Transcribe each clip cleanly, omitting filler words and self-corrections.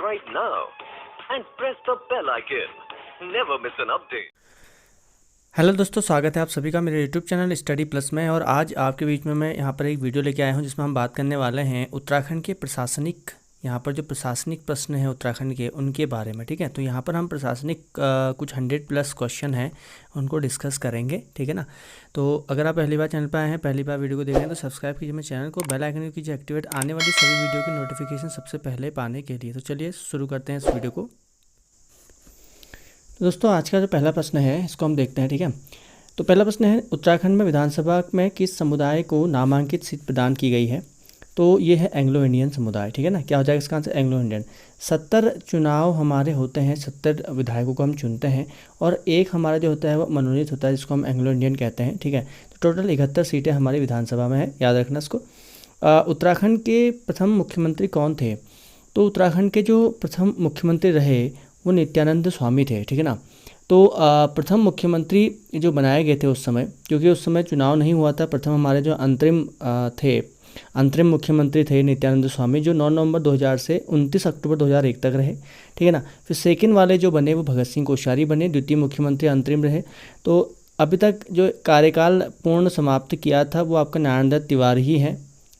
right now and press the bell icon. Never miss an update. Hello दोस्तों, स्वागत है आप सभी का मेरे यूट्यूब चैनल स्टडी प्लस में। और आज आपके बीच में मैं यहाँ पर एक वीडियो लेके आया हूँ जिसमें हम बात करने वाले हैं उत्तराखंड के प्रशासनिक, यहाँ पर जो प्रशासनिक प्रश्न हैं उत्तराखंड के उनके बारे में। ठीक है, तो यहाँ पर हम प्रशासनिक कुछ 100+ क्वेश्चन हैं उनको डिस्कस करेंगे। ठीक है ना। तो अगर आप पहली बार चैनल पर आए हैं, पहली बार वीडियो को देख रहे हैं, तो सब्सक्राइब कीजिए मेरे चैनल को, बेल आइकन कीजिए एक्टिवेट, आने वाली सभी वीडियो की नोटिफिकेशन सबसे पहले पाने के लिए। तो चलिए शुरू करते हैं इस वीडियो को। तो दोस्तों, आज का जो पहला प्रश्न है इसको हम देखते हैं। ठीक है, तो पहला प्रश्न है, उत्तराखंड में विधानसभा में किस समुदाय को नामांकित सीट प्रदान की गई है? तो ये है एंग्लो इंडियन समुदाय। ठीक है ना, क्या हो जाएगा इसका आंसर? Anglo Indian. 70 चुनाव हमारे होते हैं, 70 विधायकों को हम चुनते हैं, और एक हमारा जो होता है वो मनोनीत होता है जिसको हम एंग्लो इंडियन कहते हैं। ठीक है, तो टोटल 71 सीटें हमारी विधानसभा में है, याद रखना इसको। उत्तराखंड के प्रथम मुख्यमंत्री कौन थे? तो उत्तराखंड के जो प्रथम मुख्यमंत्री रहे वो नित्यानंद स्वामी थे। ठीक है ना। तो प्रथम मुख्यमंत्री जो बनाए गए थे उस समय, क्योंकि उस समय चुनाव नहीं हुआ था, प्रथम हमारे जो अंतरिम मुख्यमंत्री थे नित्यानंद स्वामी, जो 9 नवंबर 2000 से 29 अक्टूबर 2001 तक रहे। ठीक है ना। फिर सेकंड वाले जो बने वो भगत सिंह कोश्यारी बने, द्वितीय मुख्यमंत्री अंतरिम रहे। तो अभी तक जो कार्यकाल पूर्ण समाप्त किया था वो आपका नारायण दत्त तिवारी ही है।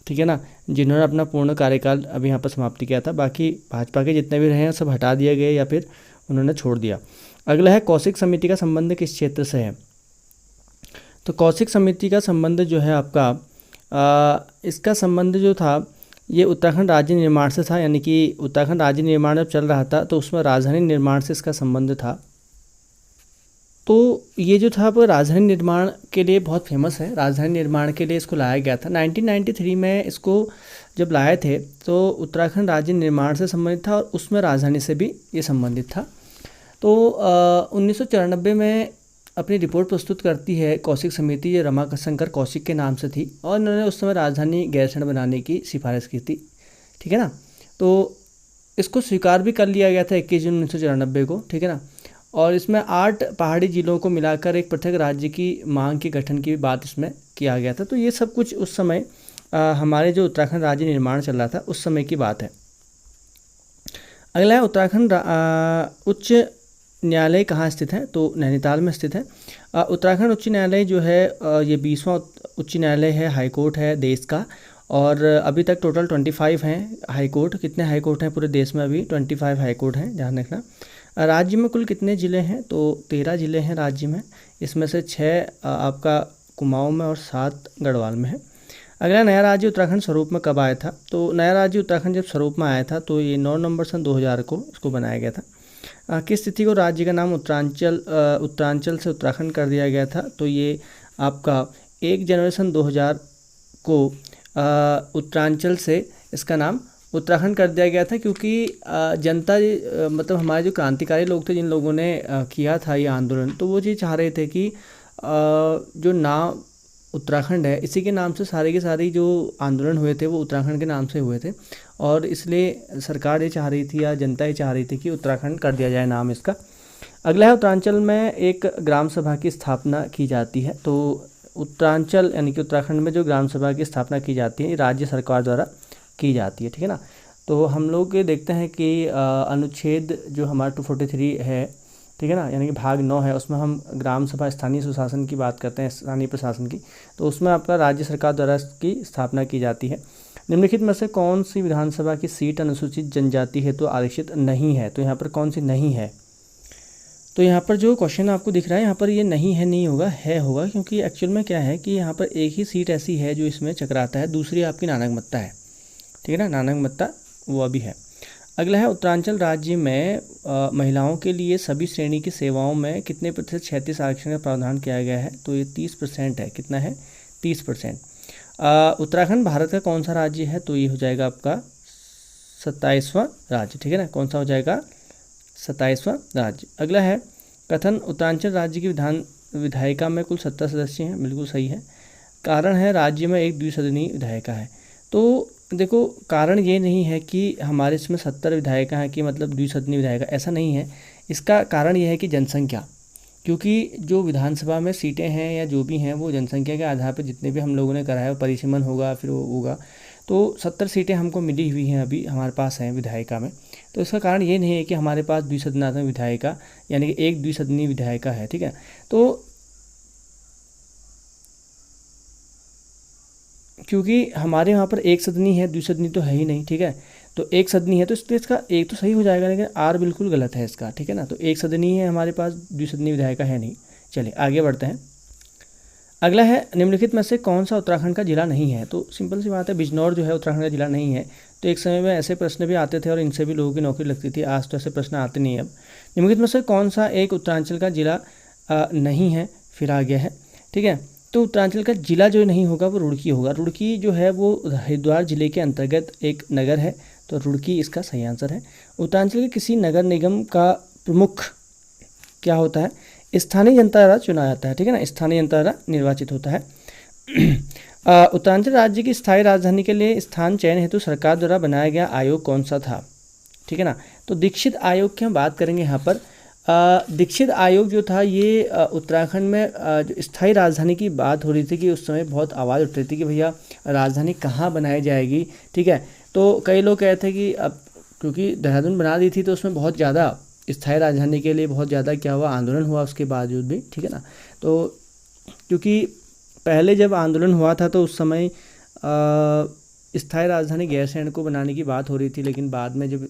ठीक है ना, जिन्होंने अपना पूर्ण कार्यकाल अभी यहाँ पर समाप्त किया था। बाकी भाजपा के जितने भी रहे हैं सब हटा दिए गए या फिर उन्होंने छोड़ दिया। अगला है, कौशिक समिति का संबंध किस क्षेत्र से है? तो कौशिक समिति का संबंध जो है आपका इसका संबंध जो था ये उत्तराखंड राज्य निर्माण से था, यानी कि उत्तराखंड राज्य निर्माण जब चल रहा था तो उसमें राजधानी निर्माण से इसका संबंध था। तो ये जो था वो राजधानी निर्माण के लिए बहुत फेमस है, राजधानी निर्माण के लिए इसको लाया गया था। 1993 में इसको जब लाए थे तो उत्तराखंड राज्य निर्माण से संबंधित था और उसमें राजधानी से भी ये संबंधित था। तो 1994 में अपनी रिपोर्ट प्रस्तुत करती है कौशिक समिति, ये रमाशंकर कौशिक के नाम से थी, और इन्होंने उस समय राजधानी गैरसैंण बनाने की सिफारिश की थी। ठीक है ना। तो इसको स्वीकार भी कर लिया गया था 21 जून 1994 को। ठीक है ना। और इसमें 8 पहाड़ी जिलों को मिलाकर एक पृथक राज्य की मांग के गठन की बात इसमें किया गया था। तो ये सब कुछ उस समय हमारे जो उत्तराखंड राज्य निर्माण चल रहा था उस समय की बात है। अगला है, उत्तराखंड उच्च न्यायालय कहाँ स्थित है? तो नैनीताल में स्थित है। उत्तराखंड उच्च न्यायालय जो है ये 20वां उच्च न्यायालय है, हाई कोर्ट है देश का, और अभी तक टोटल 25 हैं हाई कोर्ट। कितने हाई कोर्ट हैं पूरे देश में? अभी 25 हाई कोर्ट हैं, ध्यान रखना। राज्य में कुल कितने ज़िले हैं? तो 13 ज़िले हैं राज्य में, इसमें से 6 आपका कुमाऊं में और 7 गढ़वाल में है। अगला, नया राज्य उत्तराखंड स्वरूप में कब आया था? तो नया राज्य उत्तराखंड जब स्वरूप में आया था तो ये 9 नवंबर सन 2000 को इसको बनाया गया था। किस तिथि को राज्य का नाम उत्तरांचल से उत्तराखंड कर दिया गया था? तो ये आपका 1 जनवरी सन 2000 को उत्तरांचल से इसका नाम उत्तराखंड कर दिया गया था, क्योंकि जनता मतलब हमारे जो क्रांतिकारी लोग थे, जिन लोगों ने किया था ये आंदोलन, तो वो ये चाह रहे थे कि जो नाम उत्तराखंड है इसी के नाम से सारे के सारे जो आंदोलन हुए थे वो उत्तराखंड के नाम से हुए थे, और इसलिए सरकार ये चाह रही थी या जनता ये चाह रही थी कि उत्तराखंड कर दिया जाए नाम इसका। अगला है, उत्तरांचल में एक ग्राम सभा की स्थापना की जाती है। तो उत्तरांचल यानी कि उत्तराखंड में जो ग्राम सभा की स्थापना की जाती है ये राज्य सरकार द्वारा की जाती है। ठीक है ना। तो हम लोग ये देखते हैं कि अनुच्छेद जो हमारा 243 है, ठीक है ना, यानी कि भाग 9 है, उसमें हम ग्राम सभा स्थानीय सुशासन की बात करते हैं, स्थानीय प्रशासन की। तो उसमें आपका राज्य सरकार द्वारा इसकी स्थापना की जाती है। निम्नलिखित में से कौन सी विधानसभा की सीट अनुसूचित जनजाति हेतु आरक्षित नहीं है? तो यहाँ पर कौन सी नहीं है? तो यहाँ पर जो क्वेश्चन आपको दिख रहा है यहाँ पर ये नहीं है, नहीं होगा, है होगा, क्योंकि एक्चुअल में क्या है कि यहाँ पर एक ही सीट ऐसी है जो इसमें चकराता है, दूसरी आपकी नानकमत्ता है। ठीक है ना, नानकमत्ता वो अभी है। अगला है, उत्तरांचल राज्य में महिलाओं के लिए सभी श्रेणी की सेवाओं में कितने प्रतिशत 36 आरक्षण का प्रावधान किया गया है? तो ये 30% है। कितना है? 30%। उत्तराखंड भारत का कौन सा राज्य है? तो ये हो जाएगा आपका 27वां राज्य। ठीक है ना, कौन सा हो जाएगा? 27वां राज्य। अगला है, कथन उत्तरांचल राज्य की विधायिका में कुल 70 सदस्य हैं। बिल्कुल सही है। कारण है, राज्य में एक द्विसदनीय विधायिका है। तो देखो, कारण ये नहीं है कि हमारे इसमें 70 विधायिका हैं कि मतलब द्विसदनीय विधायिका, ऐसा नहीं है। इसका कारण ये है कि जनसंख्या, क्योंकि जो विधानसभा में सीटें हैं या जो भी हैं वो जनसंख्या के आधार पर जितने भी हम लोगों ने कराया परिसीमन होगा, फिर वो होगा। तो 70 सीटें हमको मिली हुई हैं अभी हमारे पास हैं विधायिका में। तो इसका कारण ये नहीं है कि हमारे पास द्विसदनात्मक विधायिका यानी कि एक द्विसदनीय विधायिका है, ठीक है। तो क्योंकि हमारे यहाँ पर एक सदनी है, द्विसदनी तो है ही नहीं, ठीक है। तो एक सदनी है तो इसलिए इसका एक तो सही हो जाएगा, लेकिन आर बिल्कुल गलत है इसका, ठीक है ना। तो एक सदनी है हमारे पास, द्विसदनीय विधायिका है नहीं। चलिए आगे बढ़ते हैं। अगला है निम्नलिखित में से कौन सा उत्तराखंड का जिला नहीं है। तो सिंपल सी बात है, बिजनौर जो है उत्तराखंड का जिला नहीं है। तो एक समय में ऐसे प्रश्न भी आते थे और इनसे भी लोगों की नौकरी लगती थी। आज तो ऐसे प्रश्न आते नहीं। अब निम्नलिखित में से कौन सा एक उत्तरांचल का जिला नहीं है, फिर आ गया है, ठीक है। तो उत्तरांचल का जिला जो नहीं होगा वो रुड़की होगा। रुड़की जो है वो हरिद्वार जिले के अंतर्गत एक नगर है, तो रुड़की इसका सही आंसर है। उत्तरांचल के किसी नगर निगम का प्रमुख क्या होता है, स्थानीय जनता द्वारा चुना जाता है, ठीक है ना, स्थानीय जनता द्वारा निर्वाचित होता है। उत्तरांचल राज्य की स्थायी राजधानी के लिए स्थान चयन हेतु सरकार द्वारा बनाया गया आयोग कौन सा था, ठीक है ना। तो दीक्षित आयोग की हम बात करेंगे यहाँ पर। दीक्षित आयोग जो था ये उत्तराखंड में जो स्थायी राजधानी की बात हो रही थी कि उस समय बहुत आवाज़ उठ रही थी कि भैया राजधानी कहाँ बनाई जाएगी, ठीक है। तो कई लोग कहते हैं कि अब क्योंकि देहरादून बना दी थी तो उसमें बहुत ज़्यादा स्थायी राजधानी के लिए बहुत ज़्यादा क्या हुआ, आंदोलन हुआ उसके बावजूद भी, ठीक है ना। तो क्योंकि पहले जब आंदोलन हुआ था तो उस समय स्थायी राजधानी गैरसैंण को बनाने की बात हो रही थी, लेकिन बाद में जब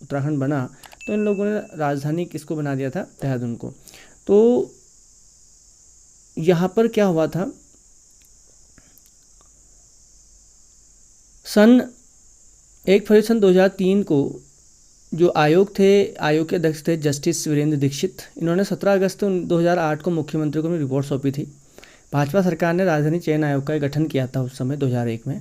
उत्तराखंड बना तो इन लोगों ने राजधानी किसको बना दिया था, देहरादून को। तो यहाँ पर क्या हुआ था, सन 1 फरवरी सन 2003 को जो आयोग थे, आयोग के अध्यक्ष थे जस्टिस वीरेंद्र दीक्षित। इन्होंने 17 अगस्त 2008 को मुख्यमंत्री को अपनी रिपोर्ट सौंपी थी। भाजपा सरकार ने राजधानी चयन आयोग का गठन किया था उस समय 2001 में।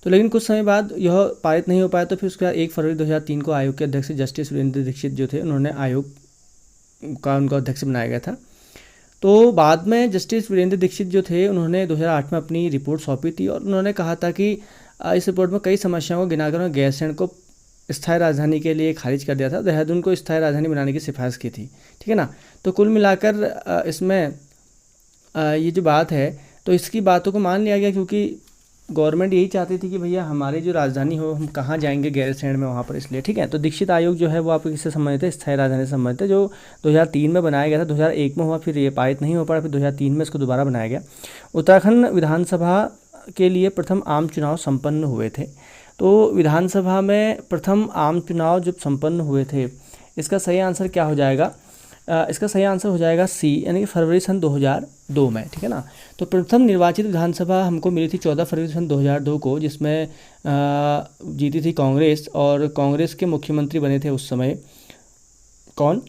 तो लेकिन कुछ समय बाद यह पारित नहीं हो पाया, तो फिर उसके बाद 1 फरवरी 2003 को आयोग के अध्यक्ष जस्टिस वीरेंद्र दीक्षित जो थे उन्होंने आयोग का उनका अध्यक्ष बनाया गया था। तो बाद में जस्टिस वीरेंद्र दीक्षित जो थे उन्होंने 2008 में अपनी रिपोर्ट सौंपी थी और उन्होंने कहा था कि इस रिपोर्ट में कई समस्याओं को गिनाकर उन्होंने गैरसैंण को स्थायी राजधानी के लिए खारिज कर दिया था, देहरादून को स्थायी राजधानी बनाने की सिफारिश की थी, ठीक है ना। तो कुल मिलाकर इसमें ये जो बात है तो इसकी बातों को मान लिया गया, क्योंकि गवर्नमेंट यही चाहती थी कि भैया हमारी जो राजधानी हो हम कहाँ जाएंगे, गैरसैंण में, वहाँ पर, इसलिए, ठीक है। तो दीक्षित आयोग जो है वो आपको किससे संबंधित है, स्थायी राजधानी से संबंधित है, जो 2003 में बनाया गया था। 2001 में हुआ, फिर ये पारित नहीं हो पाया, फिर 2003 में इसको दोबारा बनाया गया। उत्तराखंड विधानसभा के लिए प्रथम आम चुनाव संपन्न हुए थे। तो विधानसभा में प्रथम आम चुनाव जब संपन्न हुए थे, इसका सही आंसर क्या हो जाएगा, इसका सही आंसर हो जाएगा सी, यानी कि फरवरी सन 2002 में, ठीक है ना। तो प्रथम निर्वाचित विधानसभा हमको मिली थी 14 फरवरी सन 2002 को, जिसमें जीती थी कांग्रेस, और कांग्रेस के मुख्यमंत्री बने थे उस समय कौन,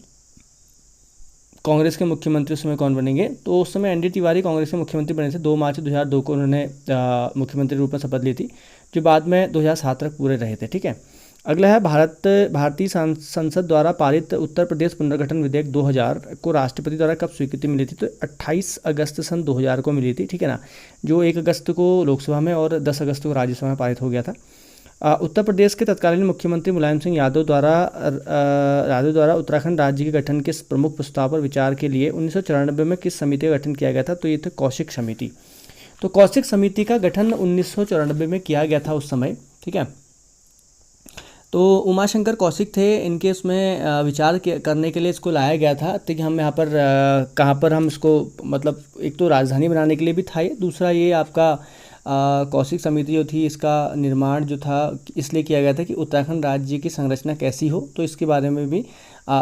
कांग्रेस के मुख्यमंत्री उस समय कौन बनेंगे, तो उस समय एनडी तिवारी कांग्रेस के मुख्यमंत्री बने थे। 2 मार्च 2002 को उन्होंने मुख्यमंत्री रूप में शपथ ली थी, जो बाद में 2007 तक पूरे रहे थे, ठीक है। अगला है भारतीय संसद द्वारा पारित उत्तर प्रदेश पुनर्गठन विधेयक 2000 को राष्ट्रपति द्वारा कब स्वीकृति मिली थी। तो 28 अगस्त सन 2000 को मिली थी, ठीक है ना, जो 1 अगस्त को लोकसभा में और 10 अगस्त को राज्यसभा में पारित हो गया था। उत्तर प्रदेश के तत्कालीन मुख्यमंत्री मुलायम सिंह यादव द्वारा उत्तराखंड राज्य के गठन के प्रमुख प्रस्ताव पर विचार के लिए 1994 में किस समिति का गठन किया गया था। तो ये थी कौशिक समिति। तो कौशिक समिति का गठन 1994 में किया गया था उस समय, ठीक है। तो उमाशंकर कौशिक थे, इनके उसमें विचार करने के लिए इसको लाया गया था। तो कि हम यहाँ पर कहाँ पर हम इसको, मतलब एक तो राजधानी बनाने के लिए भी था ये, दूसरा ये आपका कौशिक समिति जो थी इसका निर्माण जो था इसलिए किया गया था कि उत्तराखंड राज्य की संरचना कैसी हो, तो इसके बारे में भी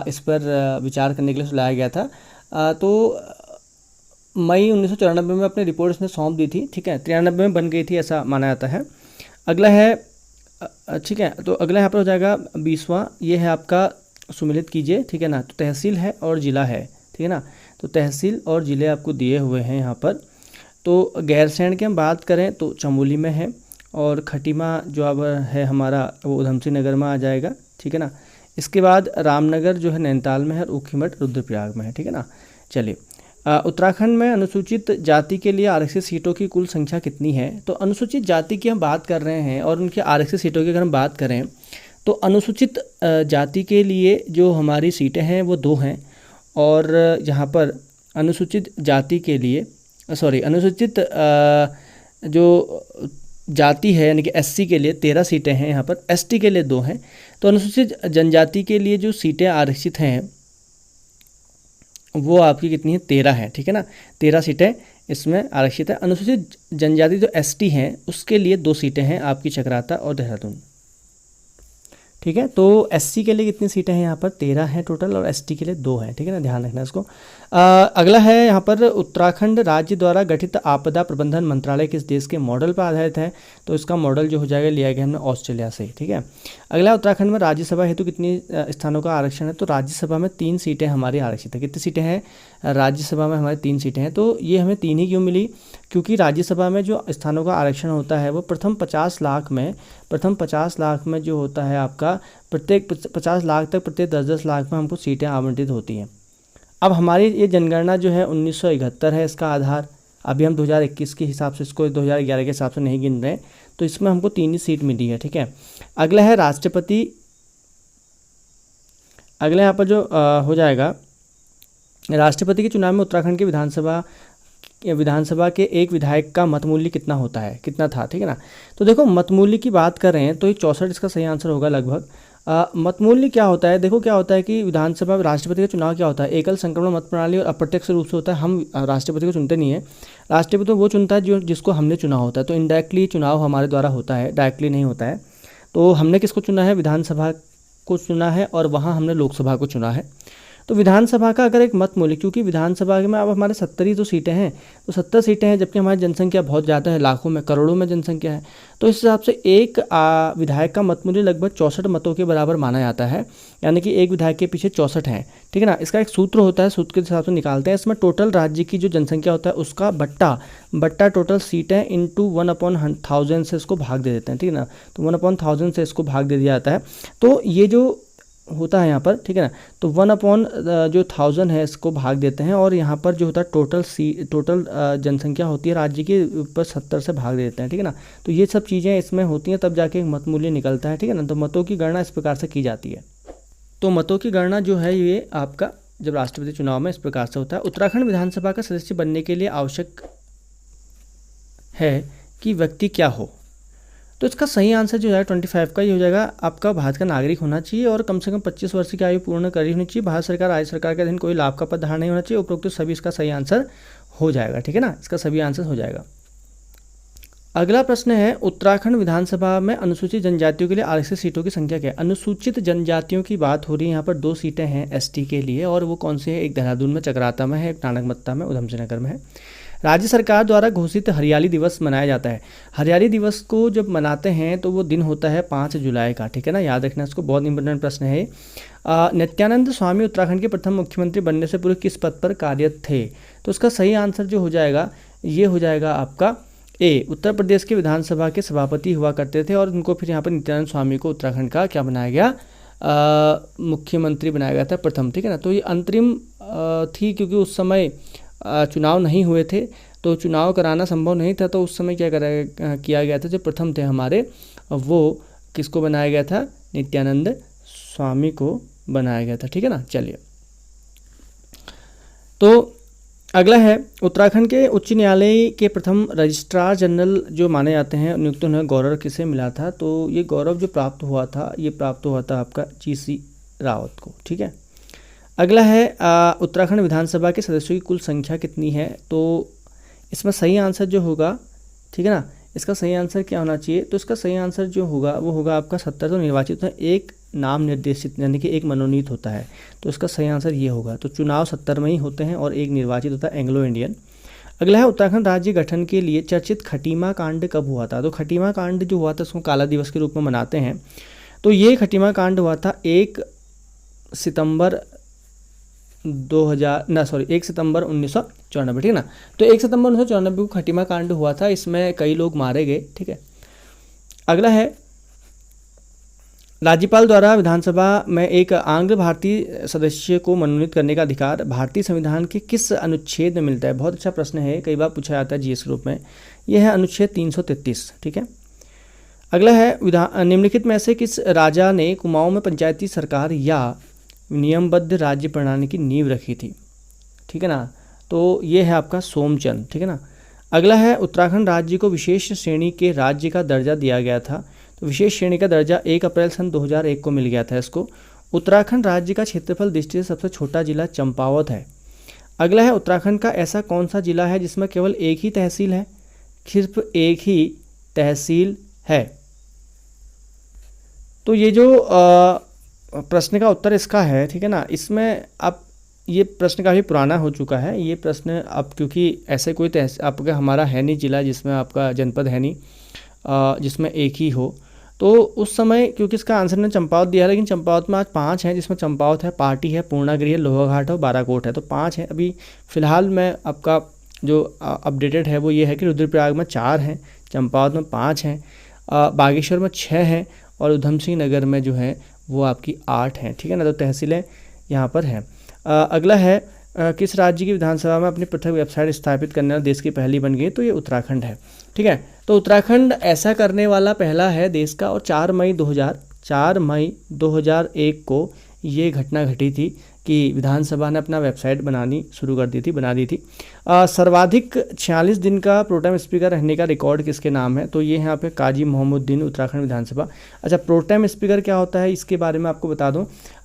इस पर विचार करने के लिए लाया गया था। तो मई 1994 में अपनी रिपोर्ट इसने सौंप दी थी, ठीक है। 93 में बन गई थी ऐसा माना जाता है। अगला है, ठीक है, तो अगला यहाँ पर हो जाएगा 20वां, ये है आपका, सुमिलित कीजिए, ठीक है ना। तो तहसील है और ज़िला है, ठीक है ना। तो तहसील और ज़िले आपको दिए हुए हैं यहाँ पर। तो गैरसैंण की हम बात करें तो चमोली में है, और खटीमा जो अब है हमारा वो उधमसिंह नगर में आ जाएगा, ठीक है ना। इसके बाद रामनगर जो है नैनीताल में है, और ऊखीमठ रुद्रप्रयाग में है, ठीक है ना। चलिए, उत्तराखंड में अनुसूचित जाति के लिए आरक्षित सीटों की कुल संख्या कितनी है। तो अनुसूचित जाति की हम बात कर रहे हैं, और उनकी आरक्षित सीटों की अगर हम बात करें तो अनुसूचित जाति के लिए जो हमारी सीटें हैं वो 2 हैं, और यहाँ पर अनुसूचित जाति के लिए अनुसूचित जो जाति है यानी कि एससी के लिए 13 सीटें हैं यहाँ पर, एसटी के लिए 2 हैं। तो अनुसूचित जनजाति के लिए जो सीटें आरक्षित हैं वो आपकी कितनी है, 13 है, ठीक है ना, 13 सीटें इसमें आरक्षित है। अनुसूचित जनजाति जो एसटी हैं उसके लिए 2 सीटें हैं आपकी, चकराता और देहरादून, ठीक है। तो एससी के लिए कितनी सीटें हैं यहाँ पर, 13 हैं टोटल, और एसटी के लिए 2 हैं, ठीक है ना, ध्यान रखना इसको। अगला है यहाँ पर, उत्तराखंड राज्य द्वारा गठित आपदा प्रबंधन मंत्रालय किस देश के मॉडल पर आधारित है? तो इसका मॉडल जो हो जाएगा लिया गया हमने ऑस्ट्रेलिया से, ठीक है। अगला, उत्तराखंड में राज्यसभा हेतु कितनी स्थानों का आरक्षण है? तो राज्यसभा में 3 सीटें हमारी आरक्षित है। कितनी सीटें हैं राज्यसभा में? हमारी 3 सीटें हैं। तो ये हमें 3 ही क्यों मिली? क्योंकि राज्यसभा में जो स्थानों का आरक्षण होता है वो प्रथम 50 लाख में जो होता है आपका, प्रत्येक 50 लाख तक प्रत्येक 10-10 लाख में हमको सीटें आवंटित होती हैं। अब हमारी ये जनगणना जो है 1971 है इसका आधार, अभी हम 2021 के हिसाब से इसको 2011 के हिसाब से नहीं गिन रहे, तो इसमें हमको 3 ही सीट मिली है, ठीक है। अगला है राष्ट्रपति, अगला यहाँ पर जो हो जाएगा, राष्ट्रपति के चुनाव में उत्तराखंड की विधानसभा के एक विधायक का मत मूल्य कितना होता है, कितना था, ठीक है ना। तो देखो मत मूल्य की बात कर रहे हैं तो ये 64 इसका सही आंसर होगा लगभग। मत मूल्य क्या होता है? देखो क्या होता है कि विधानसभा राष्ट्रपति का चुनाव क्या होता है, एकल संक्रमण मत प्रणाली और अप्रत्यक्ष रूप से होता है। हम राष्ट्रपति को चुनते नहीं है, राष्ट्रपति वो चुनता है जो जिसको हमने चुना होता है। तो इनडायरेक्टली चुनाव हमारे द्वारा होता है, डायरेक्टली नहीं होता है। तो हमने किसको चुना है? विधानसभा को चुना है, और वहाँ हमने लोकसभा को चुना है। तो विधानसभा का अगर एक मत मूल्य, क्योंकि विधानसभा में अब हमारे 70 ही तो सीटें हैं, तो 70 सीटें हैं, जबकि हमारी जनसंख्या बहुत ज़्यादा है, लाखों में करोड़ों में जनसंख्या है। तो इस हिसाब से एक विधायक का मत मूल्य लगभग 64 मतों के बराबर माना जाता है, यानी कि एक विधायक के पीछे 64 हैं, ठीक है ना। इसका एक सूत्र होता है, सूत्र के हिसाब से निकालते हैं। इसमें टोटल राज्य की जो जनसंख्या होता है उसका बट्टा टोटल सीटें इंटू 1/1000 से इसको भाग दे देते हैं, ठीक है ना। तो 1/1000 से इसको भाग दे दिया जाता है। तो ये जो होता है यहाँ पर, ठीक है ना, तो 1/1000 है इसको भाग देते हैं, और यहाँ पर जो होता है टोटल जनसंख्या होती है राज्य के ऊपर 70 से भाग देते हैं, ठीक है ना। तो ये सब चीज़ें इसमें होती हैं, तब जाके एक मत मूल्य निकलता है, ठीक है ना। तो मतों की गणना इस प्रकार से की जाती है। तो मतों की गणना जो है ये आपका जब राष्ट्रपति चुनाव में इस प्रकार से होता है। उत्तराखंड विधानसभा का सदस्य बनने के लिए आवश्यक है कि व्यक्ति क्या हो? तो इसका सही आंसर जो है 25 का ही हो जाएगा। आपका भारत का नागरिक होना चाहिए और कम से कम 25 वर्ष की आयु पूर्ण करी होनी चाहिए। भारत सरकार, राज्य सरकार के अधीन कोई लाभ का पद धारण नहीं होना चाहिए। उपरोक्त सभी इसका सही आंसर हो जाएगा, ठीक है ना, इसका सभी आंसर हो जाएगा। अगला प्रश्न है, उत्तराखंड विधानसभा में अनुसूचित जनजातियों के लिए आरक्षित सीटों की संख्या क्या है? अनुसूचित जनजातियों की बात हो रही है, यहाँ पर 2 सीटें हैं एसटी के लिए, और वो कौन सी है? एक देहरादून में चकराता में है, एक टानकमत्ता में उधमसिंह नगर में है। राज्य सरकार द्वारा घोषित हरियाली दिवस मनाया जाता है। हरियाली दिवस को जब मनाते हैं तो वो दिन होता है 5 जुलाई का, ठीक है ना, याद रखना इसको, बहुत इंपॉर्टेंट प्रश्न है। नित्यानंद स्वामी उत्तराखंड के प्रथम मुख्यमंत्री बनने से पूर्व किस पद पर कार्यरत थे? तो उसका सही आंसर जो हो जाएगा ये हो जाएगा आपका ए, उत्तर प्रदेश के विधानसभा के सभापति हुआ करते थे, और उनको फिर यहाँ पर नित्यानंद स्वामी को उत्तराखंड का क्या बनाया गया? मुख्यमंत्री बनाया गया था प्रथम, ठीक है ना। तो ये अंतरिम थी, क्योंकि उस समय चुनाव नहीं हुए थे, तो चुनाव कराना संभव नहीं था। तो उस समय क्या किया गया था, जो प्रथम थे हमारे, वो किसको बनाया गया था? नित्यानंद स्वामी को बनाया गया था, ठीक है ना। चलिए, तो अगला है, उत्तराखंड के उच्च न्यायालय के प्रथम रजिस्ट्रार जनरल जो माने जाते हैं नियुक्त उन्हें गौरव किसे मिला था? तो ये गौरव जो प्राप्त हुआ था, ये प्राप्त हुआ था आपका GC रावत को, ठीक है। अगला है, उत्तराखंड विधानसभा के सदस्यों की कुल संख्या कितनी है? तो इसमें सही आंसर जो होगा, ठीक है ना, इसका सही आंसर क्या होना चाहिए? तो इसका सही आंसर जो होगा वो होगा आपका 70। तो निर्वाचित है, एक नाम निर्देशित यानी कि एक मनोनीत होता है, तो इसका सही आंसर ये होगा। तो चुनाव 70 में ही होते हैं और एक निर्वाचित होता है, एंग्लो इंडियन। अगला है, उत्तराखंड राज्य गठन के लिए चर्चित खटीमा कांड कब हुआ था? तो खटीमा कांड जो हुआ था उसको काला दिवस के रूप में मनाते हैं। तो ये खटीमा कांड हुआ था 1 सितंबर 1994, ठीक है ना। तो 1 सितंबर 1994 को खटीमा कांड हुआ था, इसमें कई लोग मारे गए, ठीक है। अगला है, राज्यपाल द्वारा विधानसभा में एक आंग्ल भारतीय सदस्य को मनोनीत करने का अधिकार भारतीय संविधान के किस अनुच्छेद में मिलता है? बहुत अच्छा प्रश्न है, कई बार पूछा जाता है GS रूप में। यह है अनुच्छेद 333, ठीक है। अगला है, निम्नलिखित में से किस राजा ने कुमाऊं में पंचायती सरकार या नियमबद्ध राज्य प्रणाली की नींव रखी थी? ठीक है ना। तो ये है आपका सोमचंद, ठीक है ना। अगला है उत्तराखंड राज्य को विशेष श्रेणी के राज्य का दर्जा दिया गया था। तो विशेष श्रेणी का दर्जा 1 अप्रैल सन 2001 को मिल गया था इसको। उत्तराखंड राज्य का क्षेत्रफल दृष्टि से सबसे छोटा जिला चंपावत है। अगला है उत्तराखंड का ऐसा कौन सा जिला है जिसमें केवल एक ही तहसील है? सिर्फ एक ही तहसील है। तो ये जो प्रश्न का उत्तर इसका है, ठीक है ना। इसमें अब ये प्रश्न काफ़ी पुराना हो चुका है ये प्रश्न, अब क्योंकि ऐसे कोई आपका हमारा है नहीं जिला जिसमें आपका जनपद है नहीं जिसमें एक ही हो। तो उस समय क्योंकि इसका आंसर ने चंपावत दिया है, लेकिन चंपावत में आज 5 हैं, जिसमें चंपावत है, पार्टी है, पूर्णागिरी है, लोहाघाट है और बाराकोट है। तो 5 है। अभी फ़िलहाल में आपका जो अपडेटेड है वो ये है कि रुद्रप्रयाग में 4 हैं, चंपावत में 5 हैं, बागेश्वर में 6 हैं और उधम सिंह नगर में जो है वो आपकी 8 हैं, ठीक है ना। तो तहसीलें यहाँ पर हैं। अगला है किस राज्य की विधानसभा में अपनी पृथक वेबसाइट स्थापित करने वाला देश की पहली बन गई? तो ये उत्तराखंड है, ठीक है। तो उत्तराखंड ऐसा करने वाला पहला है देश का, और 4 मई 2001 को ये घटना घटी थी कि विधानसभा ने अपना वेबसाइट बना दी थी। सर्वाधिक 46 दिन का प्रोटेम स्पीकर रहने का रिकॉर्ड किसके नाम है? तो ये यहाँ पे काजी मोहम्मदुद्दीन, उत्तराखंड विधानसभा। अच्छा, प्रोटेम स्पीकर क्या होता है इसके बारे में आपको बता दूं।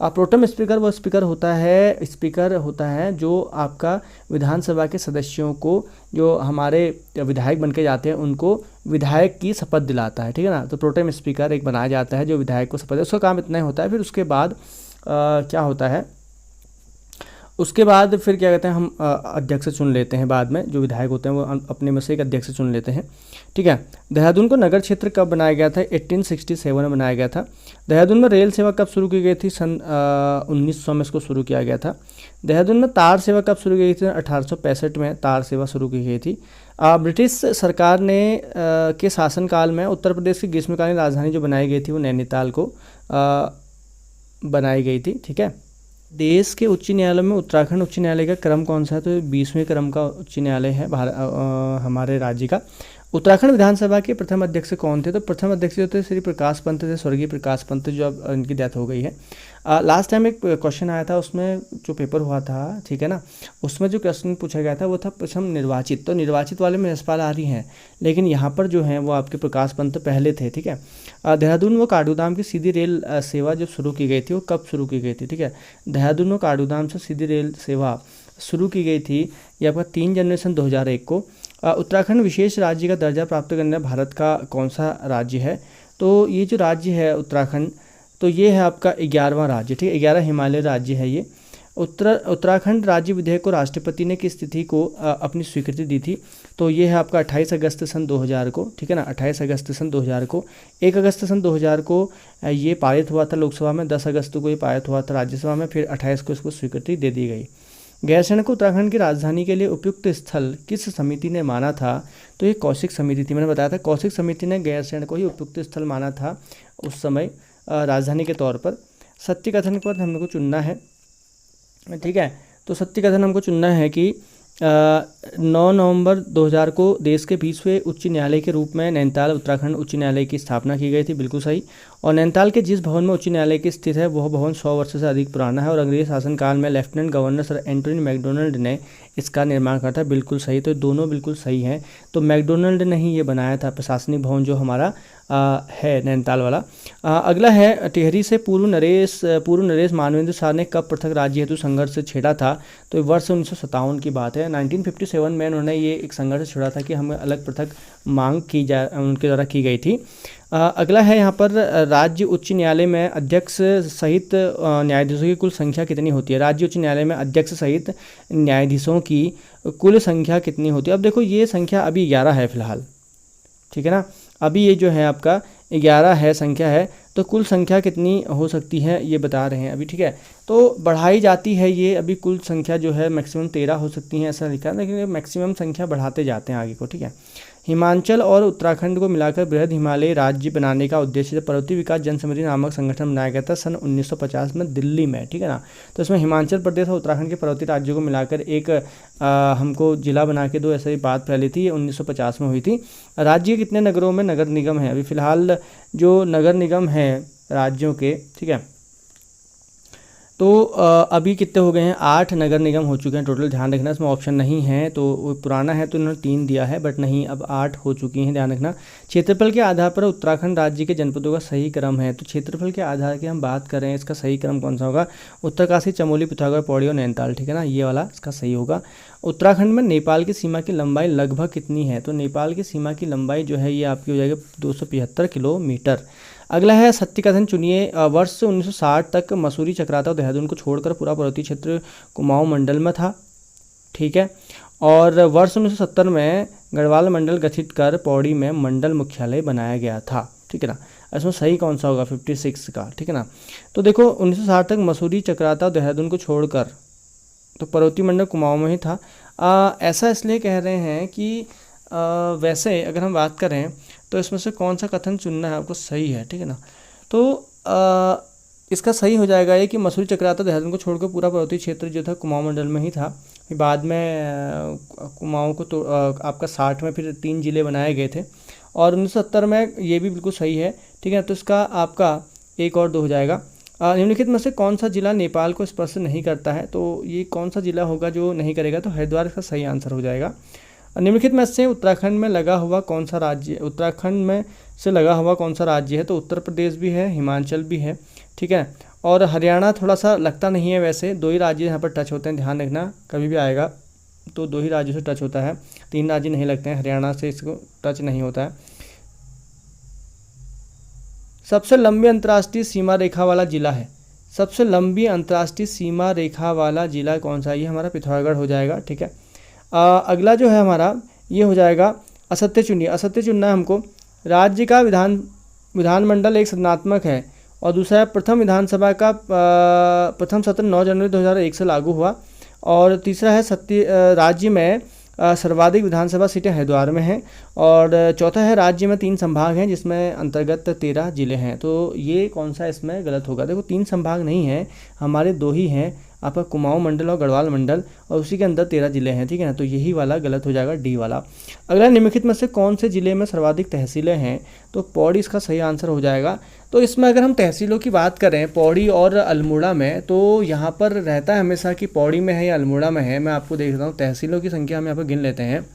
प्रोटेम स्पीकर वो स्पीकर होता है जो आपका विधानसभा के सदस्यों को, जो हमारे विधायक बन के जाते हैं, उनको विधायक की शपथ दिलाता है, ठीक है ना। तो प्रोटेम स्पीकर एक बनाया जाता है जो विधायक को शपथ, उसका काम इतना ही होता है। फिर उसके बाद क्या होता है, उसके बाद फिर क्या कहते हैं, हम अध्यक्ष चुन लेते हैं। बाद में जो विधायक होते हैं वो अपने में से एक अध्यक्ष चुन लेते हैं, ठीक है। देहरादून को नगर क्षेत्र कब बनाया गया था? 1867 में बनाया गया था। देहरादून में रेल सेवा कब शुरू की गई थी? सन 1900 में इसको शुरू किया गया था। देहरादून में तार सेवा कब शुरू की गई थी? 1865 में तार सेवा शुरू की गई थी। ब्रिटिश सरकार ने के शासनकाल में उत्तर प्रदेश की ग्रीष्मकालीन राजधानी जो बनाई गई थी वो नैनीताल को बनाई गई थी, ठीक है। देश के उच्च न्यायालय में उत्तराखंड उच्च न्यायालय का क्रम कौन सा है? तो 20वें क्रम का उच्च न्यायालय है हमारे राज्य का। उत्तराखंड विधानसभा के प्रथम अध्यक्ष कौन थे? तो प्रथम अध्यक्ष जो थे श्री प्रकाश पंत थे, स्वर्गीय प्रकाश पंत, जो अब इनकी डेथ हो गई है। लास्ट टाइम एक क्वेश्चन आया था, उसमें जो पेपर हुआ था, ठीक है ना, उसमें जो क्वेश्चन पूछा गया था वो था प्रथम निर्वाचित। तो निर्वाचित वाले में यशपाल आर्य हैं, लेकिन यहाँ पर जो है वो आपके प्रकाश पंत पहले थे, ठीक है। देहरादून व काठगोदाम की सीधी रेल सेवा जब शुरू की गई थी वो कब शुरू की गई थी? ठीक है, देहरादून व काठगोदाम से सीधी रेल सेवा शुरू की गई थी ये आपका 3 जनवरी सन 2001 को। उत्तराखंड विशेष राज्य का दर्जा प्राप्त करने भारत का कौन सा राज्य है? तो ये जो राज्य है उत्तराखंड, तो ये है आपका 11वां राज्य, ठीक है। 11 हिमालय राज्य है ये। उत्तराखंड राज्य विधेयक को राष्ट्रपति ने किस तिथि को अपनी स्वीकृति दी थी? तो ये है आपका 28 अगस्त सन 2000 को, ठीक है ना। 28 अगस्त सन 2000 को। 1 अगस्त सन 2000 को ये पारित हुआ था लोकसभा में, 10 अगस्त को ये पारित हुआ था राज्यसभा में, फिर 28 को इसको स्वीकृति दे दी गई। गैरसैंण को उत्तराखंड की राजधानी के लिए उपयुक्त स्थल किस समिति ने माना था? तो ये कौशिक समिति थी, मैंने बताया था कौशिक समिति ने गैरसैंण को ही उपयुक्त स्थल माना था उस समय राजधानी के तौर पर। सत्य कथन पर हम लोग को चुनना है, ठीक है। तो सत्य कथन हमको चुनना है कि 9 नवंबर 2000 को देश के 20वें उच्च न्यायालय के रूप में नैनीताल उत्तराखंड उच्च न्यायालय की स्थापना की गई थी, बिल्कुल सही। और नैनीताल के जिस भवन में उच्च न्यायालय की स्थित है वह भवन 100 वर्ष से अधिक पुराना है और अंग्रेज शासनकाल में lieutenant governor sir Antony MacDonald ने इसका निर्माण करा था, बिल्कुल सही। तो दोनों बिल्कुल सही हैं। तो मैकडोनल्ड ने ही ये बनाया था प्रशासनिक भवन जो हमारा है नैनीताल वाला। अगला है टिहरी से पूर्व नरेश मानवेंद्र शाह ने कब पृथक राज्य हेतु संघर्ष छेड़ा था? तो वर्ष 1957 की बात है। 1957 में उन्होंने ये एक संघर्ष छेड़ा था कि हमें अलग पृथक मांग की जाए, उनके द्वारा की गई थी। अगला है यहाँ पर राज्य उच्च न्यायालय में अध्यक्ष सहित न्यायाधीशों की कुल संख्या कितनी होती है? राज्य उच्च न्यायालय में अध्यक्ष सहित न्यायाधीशों की कुल संख्या कितनी होती है? अब देखो ये संख्या अभी 11 है फिलहाल, ठीक है ना। अभी ये जो है आपका 11 है संख्या है, तो कुल संख्या कितनी हो सकती है ये बता रहे हैं अभी, ठीक है। तो बढ़ाई जाती है ये, अभी कुल संख्या जो है मैक्सिमम 13 हो सकती है ऐसा लिखा है, लेकिन मैक्सिमम संख्या बढ़ाते जाते हैं आगे को, ठीक है। हिमाचल और उत्तराखंड को मिलाकर बृहद हिमालय राज्य बनाने का उद्देश्य से पर्वतीय विकास जनसमिति नामक संगठन बनाया गया था सन 1950 में दिल्ली में, ठीक है ना। तो इसमें हिमाचल प्रदेश और उत्तराखंड के पर्वतीय राज्यों को मिलाकर एक हमको जिला बना के दो, ऐसी बात फैली थी, ये 1950 में हुई थी। राज्य कितने नगरों में नगर निगम है? अभी फिलहाल जो नगर निगम है राज्यों के, ठीक है, तो अभी कितने हो गए हैं, 8 नगर निगम हो चुके हैं टोटल, ध्यान रखना। इसमें ऑप्शन नहीं है, तो वो पुराना है तो इन्होंने 3 दिया है, बट नहीं, अब 8 हो चुकी हैं, ध्यान रखना। क्षेत्रफल के आधार पर उत्तराखंड राज्य के जनपदों का सही क्रम है, तो क्षेत्रफल के आधार की हम बात कर रहे हैं, इसका सही क्रम कौन सा होगा, उत्तरकाशी, चमोली, पिथौरागढ़, पौड़ी और नैनीताल, ठीक है ना, ये वाला इसका सही होगा। उत्तराखंड में नेपाल की सीमा की लंबाई लगभग कितनी है, तो नेपाल की सीमा की लंबाई जो है ये आपकी हो जाएगी 275 किलोमीटर। अगला है सत्य कथन चुनिए। वर्ष 1960 तक मसूरी, चक्राता और देहरादून को छोड़कर पूरा पर्वतीय क्षेत्र कुमाऊं मंडल में था, ठीक है। और वर्ष 1970 में गढ़वाल मंडल गठित कर पौड़ी में मंडल मुख्यालय बनाया गया था, ठीक है ना। इसमें सही कौन सा होगा, 56 का, ठीक है ना। तो देखो 1960 तक मसूरी, चक्राता और देहरादून को छोड़कर तो पर्वतीय मंडल कुमाऊं में ही था। ऐसा इसलिए कह रहे हैं कि वैसे अगर हम बात करें तो इसमें से कौन सा कथन चुनना है आपको सही है, ठीक है ना। तो इसका सही हो जाएगा ये कि मसूरी, चक्राता, देहरादून को छोड़कर पूरा पर्वतीय क्षेत्र जो था कुमाऊं मंडल में ही था। फिर बाद में कुमाऊं को तो आपका 60 में फिर 3 जिले बनाए गए थे, और 1970 में ये भी बिल्कुल सही है, ठीक है। तो इसका आपका 1 और 2 हो जाएगा। निम्नलिखित में से कौन सा जिला नेपाल को स्पर्श नहीं करता है, तो ये कौन सा जिला होगा जो नहीं करेगा, तो हरिद्वार इसका सही आंसर हो जाएगा। निम्नलिखित में से उत्तराखंड में लगा हुआ कौन सा राज्य, उत्तराखंड में से लगा हुआ कौन सा राज्य है, तो उत्तर प्रदेश भी है, हिमाचल भी है, ठीक है। और हरियाणा थोड़ा सा लगता नहीं है, वैसे 2 ही राज्य यहाँ पर टच होते हैं, ध्यान रखना, कभी भी आएगा तो 2 ही राज्यों से टच होता है, 3 राज्य नहीं लगते हैं, हरियाणा से इसको टच नहीं होता है। सबसे लंबी अंतर्राष्ट्रीय सीमा रेखा वाला जिला है, सबसे लंबी अंतर्राष्ट्रीय सीमा रेखा वाला जिला कौन सा है, ये हमारा पिथौरागढ़ हो जाएगा, ठीक है। अगला जो है हमारा ये हो जाएगा असत्य चुनिए। असत्य चुनना है हमको। राज्य का विधानमंडल एक सदनात्मक है, और दूसरा है प्रथम विधानसभा का प्रथम सत्र 9 जनवरी 2001 से लागू हुआ, और तीसरा है राज्य में सर्वाधिक विधानसभा सीटें हरिद्वार में हैं, और चौथा है राज्य में 3 संभाग हैं जिसमें अंतर्गत 13 जिले हैं। तो ये कौन सा इसमें गलत होगा, देखो 3 संभाग नहीं हैं, हमारे 2 ही हैं, आपका कुमाऊं मंडल और गढ़वाल मंडल, और उसी के अंदर 13 जिले हैं, ठीक है ना। तो यही वाला गलत हो जाएगा, डी वाला। अगला, निम्नलिखित में से कौन से जिले में सर्वाधिक तहसीलें हैं, तो पौड़ी इसका सही आंसर हो जाएगा। तो इसमें अगर हम तहसीलों की बात करें पौड़ी और अल्मोड़ा में, तो यहाँ पर रहता है हमेशा कि पौड़ी में है या अल्मोड़ा में है। मैं आपको देख रहा हूँ तहसीलों की संख्या हम यहाँ पर गिन लेते हैं।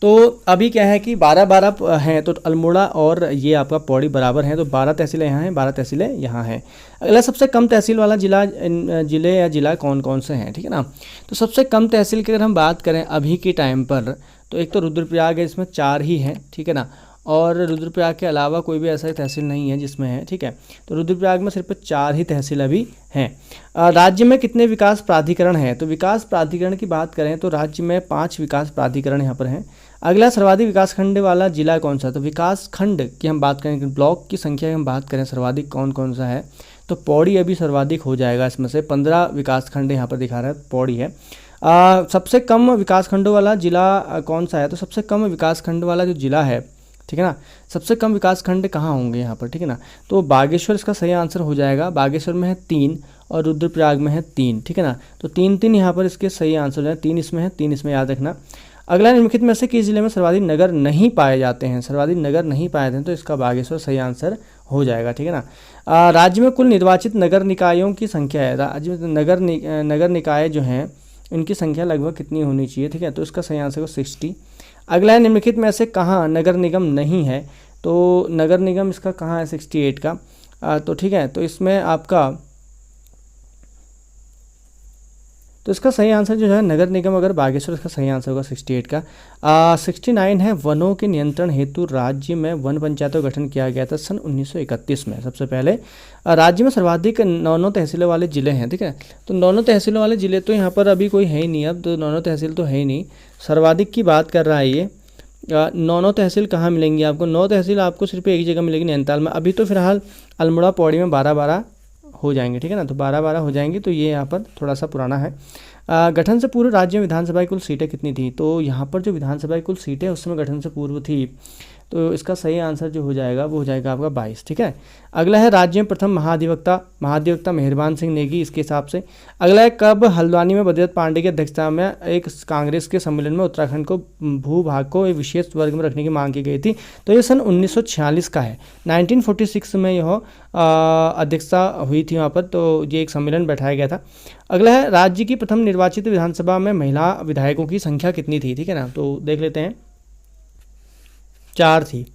तो अभी क्या है कि 12 हैं, तो अल्मोड़ा और ये आपका पौड़ी बराबर हैं, तो 12 तहसीलें यहाँ हैं, 12 तहसीलें यहाँ हैं। अगला, सबसे कम तहसील वाला जिला कौन कौन से हैं, ठीक है ना। तो सबसे कम तहसील की अगर हम बात करें अभी के टाइम पर, तो एक तो रुद्रप्रयाग है, इसमें 4 ही हैं, ठीक है ना। और रुद्रप्रयाग के अलावा कोई भी ऐसा तहसील नहीं है जिसमें है, ठीक है। तो रुद्रप्रयाग में सिर्फ 4 ही तहसील अभी हैं। राज्य में कितने विकास प्राधिकरण हैं, तो विकास प्राधिकरण की बात करें तो राज्य में 5 विकास प्राधिकरण यहाँ पर हैं। अगला, सर्वाधिक विकासखंड वाला जिला कौन सा, तो विकासखंड की हम बात करें, ब्लॉक की संख्या की हम बात करें सर्वाधिक कौन कौन सा है, तो पौड़ी अभी सर्वाधिक हो जाएगा। इसमें से 15 विकासखंड यहाँ पर दिखा रहा है, पौड़ी है। सबसे कम विकासखंडों वाला जिला कौन सा है, तो सबसे कम विकासखंड वाला जो जिला है, ठीक है ना, सबसे कम विकासखंड कहाँ होंगे यहाँ पर, ठीक है ना। तो बागेश्वर इसका सही आंसर हो जाएगा। बागेश्वर में है 3 और रुद्रप्रयाग में है 3, ठीक है ना। तो 3 यहाँ पर इसके सही आंसर है, 3 इसमें है, 3 इसमें, याद रखना। अगला, निम्नलिखित में से किस जिले में सर्वाधिक नगर नहीं पाए जाते हैं, सर्वाधिक नगर नहीं पाए जाते हैं, तो इसका बागेश्वर सही आंसर हो जाएगा, ठीक है ना। राज्य में कुल निर्वाचित नगर निकायों की संख्या है, राज्य में नगर निकाय जो हैं इनकी संख्या लगभग कितनी होनी चाहिए, ठीक है। तो इसका सही आंसर हो 60। अगला है, निम्नलिखित में से कहाँ नगर निगम नहीं है, तो नगर निगम इसका कहाँ है, 68 का। तो ठीक है, तो इसमें आपका तो इसका सही आंसर जो है नगर निगम अगर बागेश्वर, इसका सही आंसर होगा 68 का। 69 है, वनों के नियंत्रण हेतु राज्य में वन पंचायतों का गठन किया गया था सन 1931 में। सबसे पहले राज्य में सर्वाधिक 9 तहसीलों वाले जिले हैं, ठीक है। तो 9 तहसीलों वाले जिले तो यहाँ पर अभी कोई है ही नहीं, अब तो 9 तहसील तो है ही नहीं, सर्वाधिक की बात कर रहा है ये। 9 तहसील कहाँ मिलेंगी आपको, 9 तहसील आपको सिर्फ एक जगह मिलेगी, नैनीताल में। अभी तो फिलहाल अल्मोड़ा पौड़ी में 12 हो जाएंगे, ठीक है ना। तो 12 हो जाएंगे, तो ये यहाँ पर थोड़ा सा पुराना है। गठन से पूर्व राज्य में विधानसभा की कुल सीटें कितनी थी, तो यहाँ पर जो विधानसभा की कुल सीटें उस समय गठन से पूर्व थी तो इसका सही आंसर जो हो जाएगा वो हो जाएगा आपका 22। ठीक है। अगला है राज्य में प्रथम महाधिवक्ता मेहरबान सिंह नेगी, इसके हिसाब से। अगला है कब हल्द्वानी में बद्रीदत्त पांडे की अध्यक्षता में एक कांग्रेस के सम्मेलन में उत्तराखंड को भूभाग को एक विशेष वर्ग में रखने की मांग की गई थी, तो ये सन 1946 का है। 1946 में यह अध्यक्षता हुई थी वहाँ पर, तो ये एक सम्मेलन बैठाया गया था। अगला है राज्य की प्रथम निर्वाचित विधानसभा में महिला विधायकों की संख्या कितनी थी। ठीक है ना, तो देख लेते हैं, 4 थी।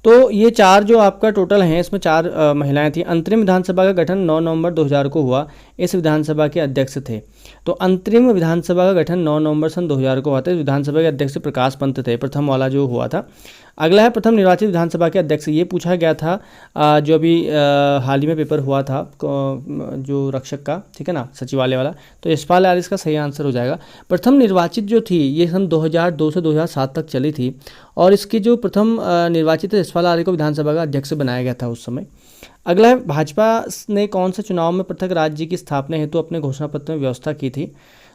तो ये 4 जो आपका टोटल हैं, इसमें 4 महिलाएं थी। अंतरिम विधानसभा का गठन 9 नवंबर 2000 को हुआ, इस विधानसभा के अध्यक्ष थे। तो अंतरिम विधानसभा का गठन 9 नवंबर सन 2000 को हुआ था। विधानसभा के अध्यक्ष प्रकाश पंत थे, प्रथम वाला जो हुआ था। अगला है प्रथम निर्वाचित विधानसभा के अध्यक्ष, ये पूछा गया था जो अभी हाल ही में पेपर हुआ था जो रक्षक का, ठीक है ना, सचिवालय वाला, तो यशपाल आर्य इसका सही आंसर हो जाएगा। प्रथम निर्वाचित जो थी ये सन 2002 से 2007 तक चली थी, और इसकी जो प्रथम निर्वाचित यशपाल आर्य को विधानसभा का अध्यक्ष बनाया गया था उस समय। अगला है भाजपा ने कौन से चुनाव में पृथक राज्य की स्थापना हेतु अपने घोषणा पत्र में व्यवस्था की थी,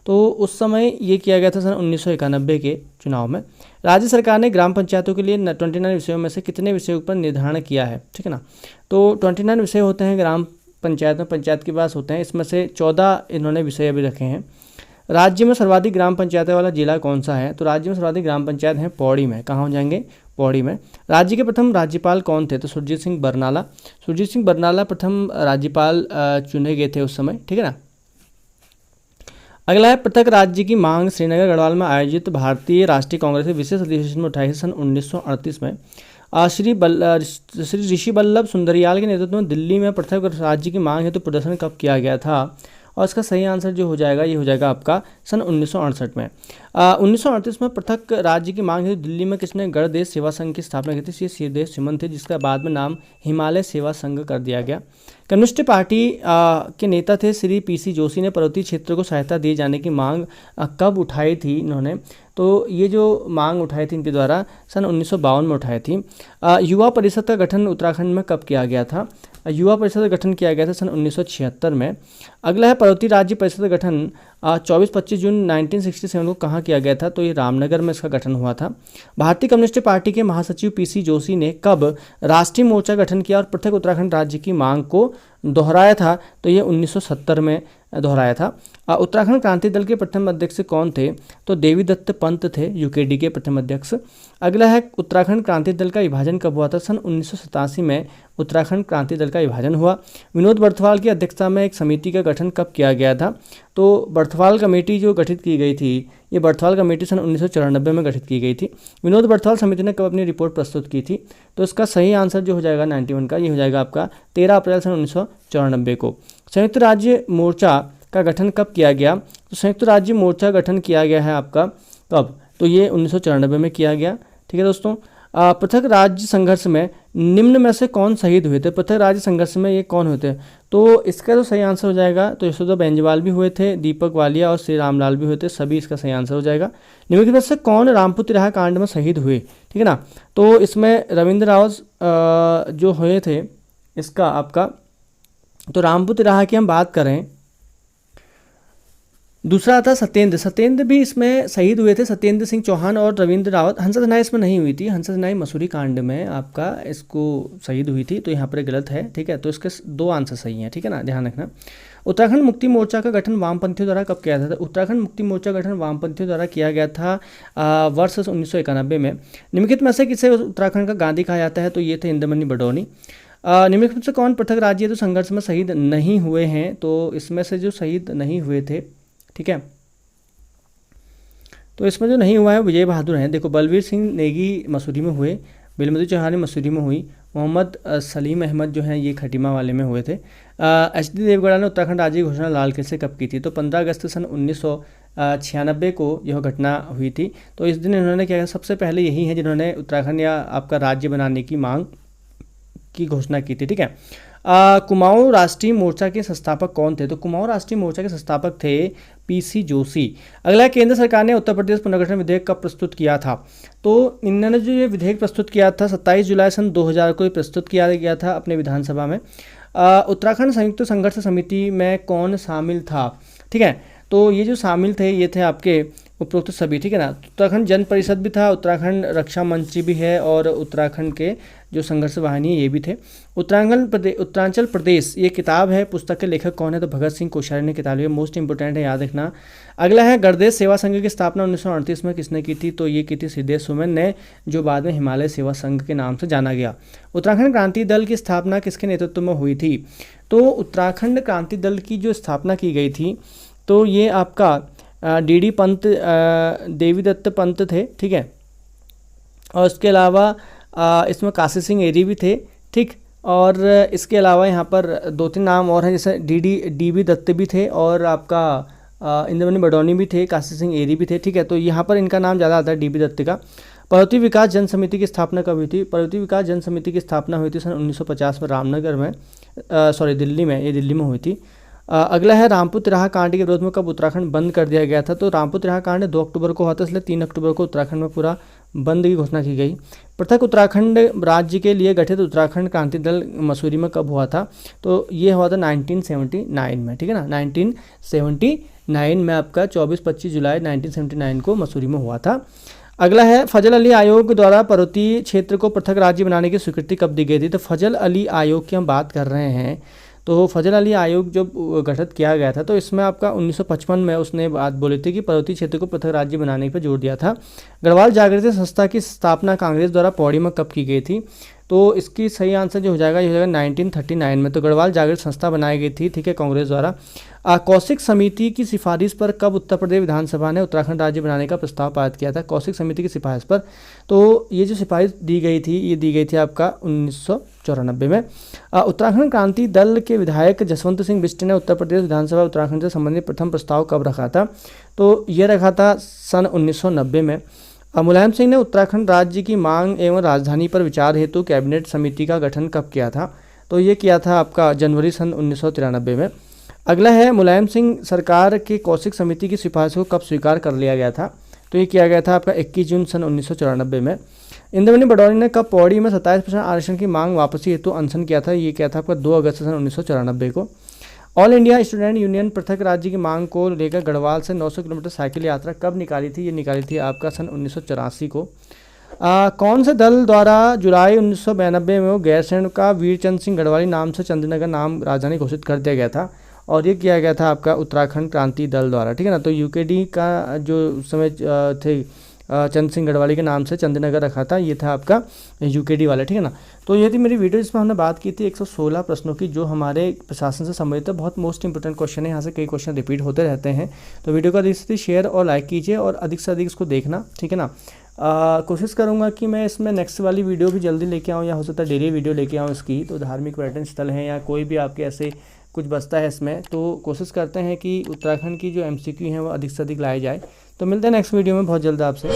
तो उस समय ये किया गया था सन 1991 के चुनाव में। राज्य सरकार ने ग्राम पंचायतों के लिए 29 विषयों में से कितने विषयों पर निर्धारण किया है, ठीक है ना, तो 29 विषय होते हैं ग्राम पंचायत में, पंचायत के पास होते हैं, इसमें से 14 इन्होंने विषय अभी रखे हैं। राज्य में सर्वाधिक ग्राम पंचायतें वाला जिला कौन सा है, तो राज्य में सर्वाधिक ग्राम पंचायत हैं पौड़ी में। कहाँ हो जाएंगे, पौड़ी में। राज्य के प्रथम राज्यपाल कौन थे, तो सुरजीत सिंह बरनाला। सुरजीत सिंह बरनाला प्रथम राज्यपाल चुने गए थे उस समय, ठीक है ना। अगला है पृथक राज्य की मांग श्रीनगर गढ़वाल में आयोजित भारतीय राष्ट्रीय कांग्रेस के विशेष अधिवेशन में उठाई सन 1938 में। श्री ऋषि वल्लभ सुंदरियाल के नेतृत्व में दिल्ली में पृथक राज्य की मांग हेतु प्रदर्शन कब किया गया था, और इसका सही आंसर जो हो जाएगा ये हो जाएगा आपका सन 1968 में। 1938 में पृथक राज्य की मांग हेतु दिल्ली में किसने गणदेश सेवा संघ की स्थापना की थी, श्रीदेव सुमन थे, जिसका बाद में नाम हिमालय सेवा संघ कर दिया गया। कम्युनिस्ट पार्टी के नेता थे श्री PC जोशी ने पर्वतीय क्षेत्र को सहायता दिए जाने की मांग कब उठाई थी इन्होंने, तो ये जो मांग उठाई थी इनके द्वारा सन 1952 में उठाई थी। युवा परिषद का गठन उत्तराखंड में कब किया गया था, युवा परिषद का गठन किया गया था सन 1976 में। अगला है पर्वतीय राज्य परिषद का गठन 24-25 जून 1967 को कहाँ किया गया था, तो ये रामनगर में इसका गठन हुआ था। भारतीय कम्युनिस्ट पार्टी के महासचिव PC जोशी ने कब राष्ट्रीय मोर्चा गठन किया और पृथक उत्तराखंड राज्य की मांग को दोहराया था, तो ये 1970 में दोहराया था। उत्तराखंड क्रांति दल के प्रथम अध्यक्ष कौन थे, तो देवीदत्त पंत थे, UKD के प्रथम अध्यक्ष। अगला है उत्तराखंड क्रांति दल का विभाजन कब हुआ था, सन 1987 में उत्तराखंड क्रांति दल का विभाजन हुआ। विनोद बर्थवाल की अध्यक्षता में एक समिति का गठन कब किया गया था, तो बर्थवाल कमेटी जो गठित की गई थी, ये बर्थवाल कमेटी सन 1994 में गठित की गई थी। विनोद बर्थवाल समिति ने कब अपनी रिपोर्ट प्रस्तुत की थी, तो इसका सही आंसर जो हो जाएगा 91 का, ये हो जाएगा आपका 13 अप्रैल सन 1994 को। संयुक्त राज्य मोर्चा का गठन कब किया गया, तो संयुक्त राज्य मोर्चा गठन किया गया है आपका कब, तो ये 1994 में किया गया, ठीक है दोस्तों। पृथक राज्य संघर्ष में निम्न में से कौन शहीद हुए थे, पृथक राज्य संघर्ष में ये कौन हुए थे, तो इसका तो सही आंसर हो जाएगा, तो यशोदा बेंजवाल भी हुए थे, दीपक वालिया और श्री रामलाल भी हुए थे, सभी इसका सही आंसर हो जाएगा। निम्नलिखित में से कौन रामपुर तिराहा कांड में शहीद हुए, ठीक है ना, तो इसमें रविंद्र रावत जो हुए थे इसका आपका, तो रामपुर तिराहा की हम बात करें। दूसरा था सत्येंद्र भी इसमें शहीद हुए थे, सत्येंद्र सिंह चौहान और रविंद्र रावत। हंसा सेनाई इसमें नहीं हुई थी, हंसा सेनाई मसूरी कांड में आपका इसको शहीद हुई थी, तो यहाँ पर गलत है, ठीक है, तो इसके 2 आंसर सही हैं, ठीक है ना, ध्यान रखना। उत्तराखंड मुक्ति मोर्चा का गठन वामपंथियों द्वारा कब किया था, उत्तराखंड मुक्ति मोर्चा का गठन वामपंथियों द्वारा किया गया था वर्ष 1991 में। निम्नलिखित में से किसे उत्तराखंड का गांधी कहा जाता है, तो ये थे इंद्रमणि बडौनी। निम्नलिखित में से कौन पृथक राज्य तो संघर्ष में शहीद नहीं हुए हैं, तो इसमें से जो शहीद नहीं हुए थे, ठीक है, तो इसमें जो नहीं हुआ है विजय बहादुर हैं। देखो बलवीर सिंह नेगी मसूरी में हुए, बिलमती चौहान मसूरी में हुई, मोहम्मद सलीम अहमद जो हैं ये खटीमा वाले में हुए थे। HD देवगढ़ा ने उत्तराखंड राज्य की घोषणा लाल किले से कब की थी, तो 15 अगस्त सन 1996 को यह घटना हुई थी। तो इस दिन इन्होंने क्या, सबसे पहले यही है जिन्होंने उत्तराखंड या आपका राज्य बनाने की मांग की घोषणा की थी, ठीक है। कुमाऊं राष्ट्रीय मोर्चा के संस्थापक कौन थे, तो कुमाऊं राष्ट्रीय मोर्चा के संस्थापक थे PC जोशी। अगला, केंद्र सरकार ने उत्तर प्रदेश पुनर्गठन विधेयक कब प्रस्तुत किया था, तो इन्होंने जो ये विधेयक प्रस्तुत किया था 27 जुलाई सन 2000 को प्रस्तुत किया गया था अपने विधानसभा में। उत्तराखंड संयुक्त संघर्ष समिति में कौन शामिल था, ठीक है, तो ये जो शामिल थे ये थे आपके उपरोक्त सभी, ठीक है ना। उत्तराखंड जन परिषद भी था, उत्तराखंड रक्षा मंच भी है और उत्तराखंड के जो संघर्ष वाहिनी ये भी थे। उत्तरांचल प्रदेश ये किताब है, पुस्तक के लेखक कौन है, तो भगत सिंह कोश्यारी ने किताब लिखी, मोस्ट इंपोर्टेंट है, याद रखना। अगला है गणदेश सेवा संघ की स्थापना 1938 में किसने की थी, तो ये की थी सिद्धेश सुमन ने, जो बाद में हिमालय सेवा संघ के नाम से जाना गया। उत्तराखंड क्रांति दल की स्थापना किसके नेतृत्व में हुई थी, तो उत्तराखंड क्रांति दल की जो स्थापना की गई थी तो ये आपका डी पंत, देवीदत्त पंत थे, ठीक है। और उसके अलावा इसमें काशी सिंह एरी भी थे, ठीक। और इसके अलावा यहाँ पर 2-3 नाम और हैं, जैसे डी दत्त भी थे और आपका इंद्रमणि बडौनी भी थे, काशी सिंह एरी भी थे, ठीक है। तो यहाँ पर इनका नाम ज़्यादा आता है डी दत्त का। पर्वतीय विकास जन समिति की स्थापना कब हुई थी, पर्वतीय विकास जन समिति की स्थापना हुई थी सन 1950 में रामनगर में, दिल्ली में, ये दिल्ली में हुई थी। अगला है रामपुर तिराहा कांड के विरोध में कब उत्तराखंड बंद कर दिया गया था, तो रामपुर तिराहा कांड 2 अक्टूबर को हुआ था, इसलिए 3 अक्टूबर को उत्तराखंड में पूरा बंद की घोषणा की गई। पृथक उत्तराखंड राज्य के लिए गठित उत्तराखंड क्रांति दल मसूरी में कब हुआ था, तो ये हुआ था 1979 में, ठीक है ना। 1979 में आपका 24-25 जुलाई 1979 को मसूरी में हुआ था। अगला है फजल अली आयोग द्वारा पर्वतीय क्षेत्र को पृथक राज्य बनाने की स्वीकृति कब दी गई थी, तो फजल अली आयोग की हम बात कर रहे हैं। तो फजल अली आयोग जब गठित किया गया था तो इसमें आपका 1955 में उसने बात बोली थी कि पर्वतीय क्षेत्र को पृथक राज्य बनाने पर जोर दिया था। गढ़वाल जागृति संस्था की स्थापना कांग्रेस द्वारा पौड़ी में कब की गई थी, तो इसकी सही आंसर जो हो जाएगा ये हो जाएगा 1939 में। तो गढ़वाल जागृत संस्था बनाई गई थी, ठीक है, कांग्रेस द्वारा। कौशिक समिति की सिफारिश पर कब उत्तर प्रदेश विधानसभा ने उत्तराखंड राज्य बनाने का प्रस्ताव पारित किया था, कौशिक समिति की सिफारिश पर। तो ये जो सिफारिश दी गई थी ये दी गई थी आपका 1994 में। उत्तराखंड क्रांति दल के विधायक जसवंत सिंह बिष्ट ने उत्तर प्रदेश विधानसभा उत्तराखंड से संबंधित प्रथम प्रस्ताव कब रखा था, तो ये रखा था सन 1990 में। मुलायम सिंह ने उत्तराखंड राज्य की मांग एवं राजधानी पर विचार हेतु कैबिनेट समिति का गठन कब किया था, तो ये किया था आपका जनवरी सन 1993 में। अगला है मुलायम सिंह सरकार के कौशिक समिति की सिफारिश को कब स्वीकार कर लिया गया था, तो ये किया गया था आपका 21 जून सन 1994 में। इंद्रमणि बडौनी ने कब पौड़ी में 27% आरक्षण की मांग वापसी हेतु अनशन किया था, ये किया था आपका 2 अगस्त सन 1994 को। ऑल इंडिया स्टूडेंट यूनियन पृथक राज्य की मांग को लेकर गढ़वाल से 900 किलोमीटर साइकिल यात्रा कब निकाली थी, ये निकाली थी आपका सन 1984 को। कौन से दल द्वारा जुलाई 1992 में गैरसैंण का वीरचंद सिंह गढ़वाली नाम से चंद्रनगर नाम राजधानी घोषित कर दिया गया था, और ये किया गया था आपका उत्तराखंड क्रांति दल द्वारा, ठीक है ना। तो यूकेडी का जो समय थे चंद्र सिंह गढ़वाली के नाम से चंद्रनगर रखा था, ये था आपका यूकेडी वाला, ठीक है ना। तो ये थी मेरी वीडियो जिसमें हमने बात की थी 116 प्रश्नों की जो हमारे प्रशासन से संबंधित है। बहुत मोस्ट इंपोर्टेंट क्वेश्चन है, यहाँ से कई क्वेश्चन रिपीट होते रहते हैं। तो वीडियो को अधिक से अधिक शेयर और लाइक कीजिए और अधिक से अधिक इसको देखना, ठीक है ना। कोशिश करूँगा कि मैं इसमें नेक्स्ट वाली वीडियो भी जल्दी लेके आऊँ, या हो सकता है डेली वीडियो लेके आऊँ इसकी। तो धार्मिक पर्यटन स्थल हैं या कोई भी आपके ऐसे कुछ बचता है इसमें, तो कोशिश करते हैं कि उत्तराखंड की जो MCQ हैं वो अधिक से अधिक लाए जाए। तो मिलते हैं नेक्स्ट वीडियो में बहुत जल्द आपसे।